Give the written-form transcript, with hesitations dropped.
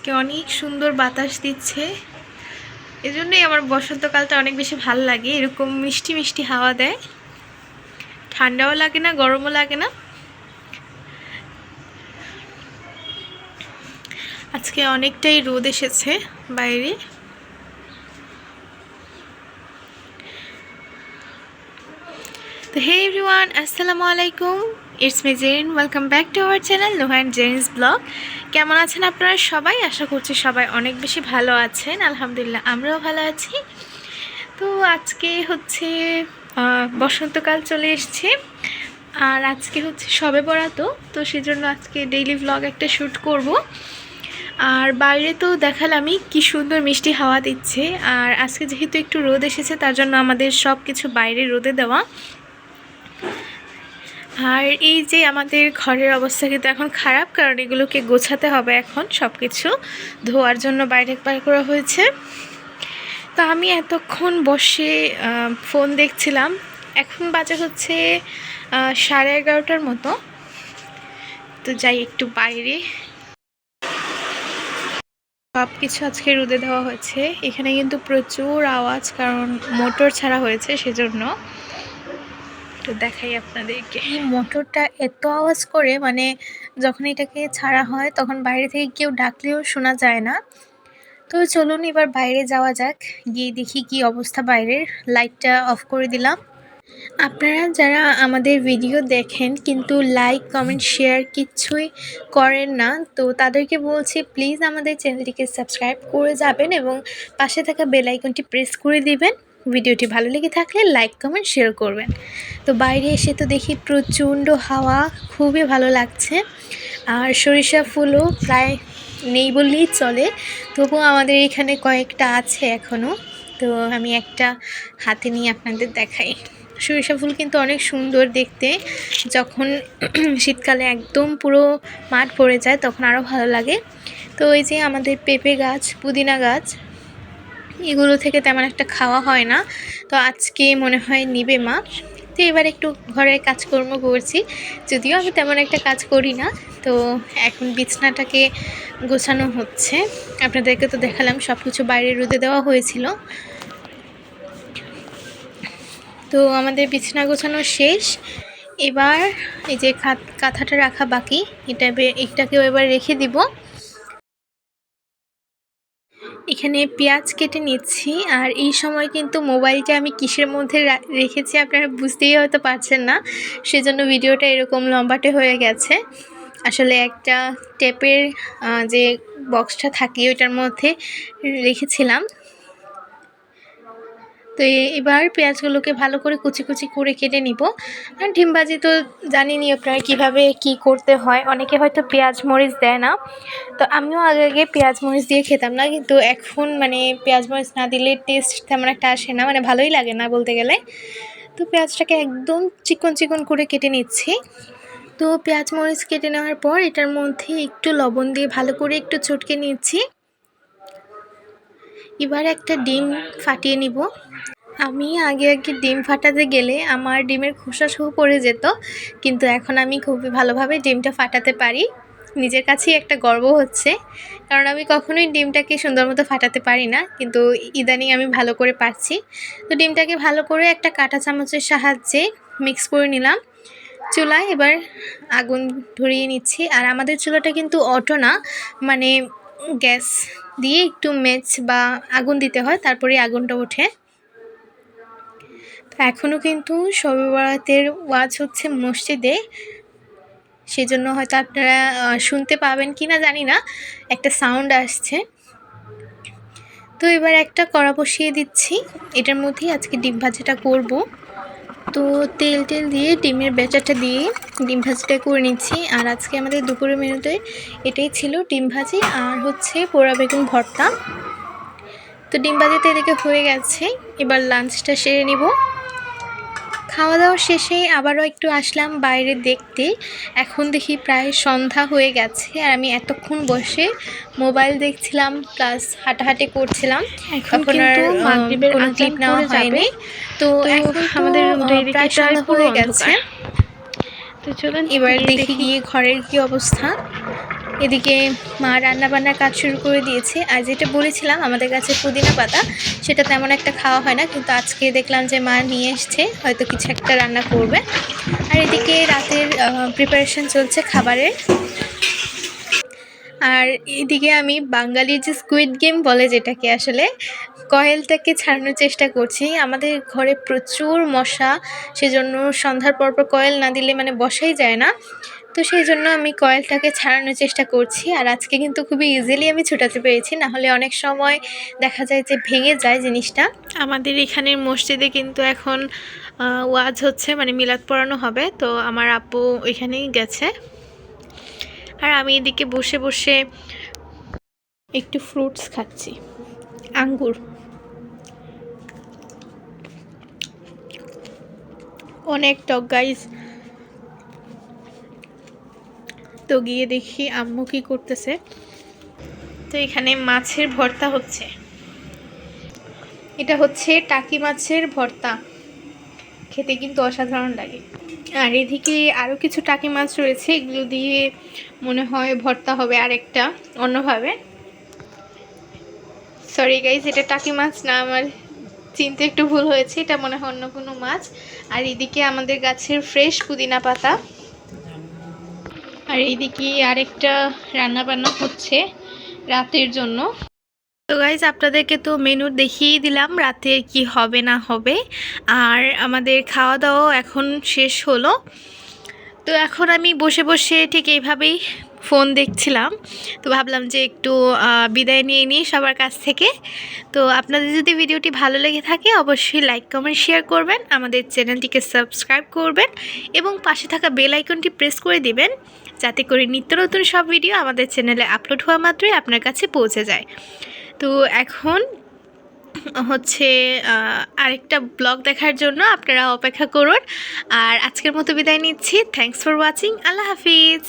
আজকে অনেক সুন্দর বাতাস দিচ্ছে, এজন্যই আমার বসন্তকালটা অনেক বেশি ভালো লাগে। এরকম মিষ্টি মিষ্টি হাওয়া দেয়, ঠান্ডাও লাগে না, গরমও লাগে না। আজকে অনেকটাই রোদ এসেছে বাইরে। তো হে এভরিওয়ান, আসসালামু আলাইকুম, it's me Jen. Welcome back to our channel Noha and Jen's blog. কেমন আছেন আপনারা সবাই? আশা করছি সবাই অনেক বেশি ভালো আছেন। আলহামদুলিল্লাহ, আমরাও ভালো আছি। তো আজকে হচ্ছে বসন্তকাল চলে এসছে, আর আজকে হচ্ছে সবে বরাত, তো সেজন্য আজকে ডেইলি ভ্লগ একটা শ্যুট করব। আর বাইরে তো দেখালামই কি সুন্দর মিষ্টি হাওয়া দিচ্ছে। আর আজকে যেহেতু একটু রোদ এসেছে, তার জন্য আমাদের সব কিছু বাইরে রোদে দেওয়া। আর এই যে আমাদের ঘরের অবস্থা কিন্তু এখন খারাপ, কারণ এগুলোকে গোছাতে হবে, এখন সব কিছু ধোয়ার জন্য বাইরে বার করা হয়েছে। তো আমি এতক্ষণ বসে ফোন দেখছিলাম। এখন বাজে হচ্ছে 11:30টার মতো। তো যাই একটু বাইরে। সব কিছু আজকে রোদে দেওয়া হয়েছে। এখানে কিন্তু প্রচুর আওয়াজ, কারণ মোটর ছাড়া হয়েছে সেজন্য। তো দেখাই আপনাদেরকে, এই মোটরটা এত আওয়াজ করে, মানে যখন এটাকে ছাড়া হয় তখন বাইরে থেকে কেউ ডাকলেও শোনা যায় না। তো চলুন এবার বাইরে যাওয়া যাক, গিয়ে দেখি কি অবস্থা বাইরের। লাইটটা অফ করে দিলাম। আপনারা যারা আমাদের ভিডিও দেখেন কিন্তু লাইক কমেন্ট শেয়ার কিচ্ছুই করেন না, তো তাদেরকে বলছি প্লিজ আমাদের চ্যানেলটিকে সাবস্ক্রাইব করে যাবেন এবং পাশে থাকা বেল আইকনটি প্রেস করে দিবেন। ভিডিওটি ভালো লেগে থাকলে লাইক কমেন্ট শেয়ার করবেন। তো বাইরে এসে তো দেখি প্রচণ্ড হাওয়া, খুবই ভালো লাগছে। আর সরিষা ফুলও প্রায় নেই বললেই চলে, তবুও আমাদের এখানে কয়েকটা আছে এখনও। তো আমি একটা হাতে নিয়ে আপনাদের দেখাই। সরিষা ফুল কিন্তু অনেক সুন্দর দেখতে, যখন শীতকালে একদম পুরো মাঠ ভরে যায় তখন আরও ভালো লাগে। তো এই যে আমাদের পেঁপে গাছ, পুদিনা গাছ, এগুলো থেকে তেমন একটা খাওয়া হয় না, তো আজকে মনে হয় নিবে মা। তো এবার একটু ঘরের কাজকর্ম করছি, যদিও আমি তেমন একটা কাজ করি না। তো এখন বিছনাটাকে গোছানো হচ্ছে। আপনাদেরকে তো দেখালাম সব কিছু বাইরে রোদে দেওয়া হয়েছিল। তো আমাদের বিছানা গোছানো শেষ। এবার এই যে কাঁথাটা রাখা বাকি, এটাকেও এবার রেখে দিব। এখানে পেঁয়াজ কেটে নিচ্ছি, আর এই সময় কিন্তু মোবাইলটা আমি কিসের মধ্যে রেখেছি আপনারা বুঝতেই হয়তো পারছেন না, সেজন্য ভিডিওটা এরকম লম্বাটে হয়ে গেছে। আসলে একটা টেপের যে বক্সটা থাকে ওইটার মধ্যে রেখেছিলাম। তো এবার পেঁয়াজগুলোকে ভালো করে কুচি কুচি করে কেটে নিব। আর ডিম ভাজি তো জানিনি আপনারা কীভাবে কি করতে হয়, অনেকে হয়তো পেঁয়াজ মরিচ দেয় না। তো আমিও আগে পেঁয়াজ মরিচ দিয়ে খেতাম না, কিন্তু এখন মানে পেঁয়াজ মরিচ না দিলে টেস্ট তেমন একটা আসে না, মানে ভালোই লাগে না বলতে গেলে। তো পেঁয়াজটাকে একদম চিকন চিকন করে কেটে নিচ্ছি। তো পেঁয়াজ মরিচ কেটে নেওয়ার পর এটার মধ্যে একটু লবণ দিয়ে ভালো করে একটু চটকে নিচ্ছি। এবার একটা ডিম ফাটিয়ে নিব। আমি আগে ডিম ফাটাতে গেলে আমার ডিমের খোসা সহ পড়ে যেত, কিন্তু এখন আমি খুবই ভালোভাবে ডিমটা ফাটাতে পারি। নিজের কাছেই একটা গর্ব হচ্ছে, কারণ আমি কখনোই ডিমটাকে সুন্দর মতো ফাটাতে পারি না, কিন্তু ইদানিং আমি ভালো করে পারছি। তো ডিমটাকে ভালো করে একটা কাঁটা চামচের সাহায্যে মিক্স করে নিলাম। চুলায় এবার আগুন ধরিয়ে নিচ্ছি। আর আমাদের চুলাটা কিন্তু অটো না, মানে গ্যাস দিয়ে একটু মেচ বা আগুন দিতে হয়, তারপরে আগুনটা ওঠে। এখনও কিন্তু শবে বরাতের ওয়াজ হচ্ছে মসজিদে, সেজন্য হয়তো আপনারা শুনতে পাবেন কি না জানি না, একটা সাউন্ড আসছে। তো এবার একটা কড়া বসিয়ে দিচ্ছি, এটার মধ্যেই আজকে ডিম ভাজিটা করব। তো তেল দিয়ে ডিমের ব্যাটারটা দিয়ে ডিম ভাজিটা করে নিচ্ছি। আর আজকে আমাদের দুপুরের মেনুতে এটাই ছিল, ডিম ভাজি আর হচ্ছে পোড়া বেগুন ভর্তা। তো ডিম ভাজিটা এদিকে হয়ে গেছে, এবার লাঞ্চটা সেরে নিব। খাওয়া দাওয়া শেষে আবারও একটু আসলাম বাইরে দেখতে। এখন দেখি প্রায় সন্ধ্যা হয়ে গেছে, আর আমি এতক্ষণ বসে মোবাইল দেখছিলাম প্লাস হাঁটাহাঁটি করছিলাম। এখন কিন্তু মাগরিবের কোনো ক্লিপ নেওয়া হয়নি। তো এখন আমাদের প্রায় সন্ধ্যা হয়ে গেছে। তো চলুন এবার দেখি গিয়ে ঘরের কি অবস্থা। এদিকে মা রান্নাবান্নার কাজ শুরু করে দিয়েছে। আর যেটা বলেছিলাম আমাদের কাছে পুদিনা পাতা, সেটা তেমন একটা খাওয়া হয় না, কিন্তু আজকে দেখলাম যে মা নিয়ে এসছে, হয়তো কিছু একটা রান্না করবে। আর এদিকে রাতের প্রিপারেশন চলছে খাবারের। আর এদিকে আমি বাঙালির যে স্কুইড গেম বলে যেটাকে, আসলে কয়েলটাকে ছাড়ানোর চেষ্টা করছি। আমাদের ঘরে প্রচুর মশা, সেজন্য সন্ধ্যার পরপর কয়েল না দিলে মানে বসাই যায় না। তো সেই জন্য আমি কয়েলটাকে ছাড়ানোর চেষ্টা করছি। আর আজকে কিন্তু খুবই ইজিলি আমি ছুটাতে পেরেছি, নাহলে অনেক সময় দেখা যায় যে ভেঙে যায় জিনিসটা। আমাদের এখানের মসজিদে কিন্তু এখন ওয়াজ হচ্ছে, মানে মিলাদ পড়ানো হবে, তো আমার আপু ওইখানেই গেছে। আর আমি এদিকে বসে বসে একটু ফ্রুটস খাচ্ছি, আঙ্গুর। অনেক টক গাইস। তো গিয়ে দেখি আম্মু কি করতেছে। তো এখানে মাছের ভর্তা হচ্ছে, এটা হচ্ছে টাকি মাছের ভর্তা, খেতে কিন্তু অসাধারণ লাগে। আর এদিকে আরও কিছু টাকি মাছ রয়েছে, এগুলো দিয়ে মনে হয় ভর্তা হবে আরেকটা অন্যভাবে। সরি গাইজ, এটা টাকি মাছ না, আমার চিনতে একটু ভুল হয়েছে, এটা মনে হয় অন্য কোনো মাছ। আর এদিকে আমাদের গাছের ফ্রেশ পুদিনা পাতা। আর এইদিকে আরেকটা রান্না বান্না হচ্ছে রাতের জন্য। তো গাইজ আপনাদেরকে তো মেনু দেখিয়ে দিলাম রাতে কি হবে না হবে। আর আমাদের খাওয়া দাওয়া এখন শেষ হলো। তো এখন আমি বসে বসে ঠিক এইভাবেই ফোন দেখছিলাম। তো ভাবলাম যে একটু বিদায় নিয়ে নিই সবার কাছ থেকে। তো আপনাদের যদি ভিডিওটি ভালো লেগে থাকে অবশ্যই লাইক কমেন্ট শেয়ার করবেন, আমাদের চ্যানেলটিকে সাবস্ক্রাইব করবেন এবং পাশে থাকা বেল আইকনটি প্রেস করে দিবেন, যাতে করে নিত্য নতুন সব ভিডিও আমাদের চ্যানেলে আপলোড হওয়া মাত্রই আপনার কাছে পৌঁছে যায়। তো এখন হচ্ছে আরেকটা ব্লগ দেখার জন্য আপনারা অপেক্ষা করুন। আর আজকের মতো বিদায় নিচ্ছি। Thanks for watching. Allah Hafiz.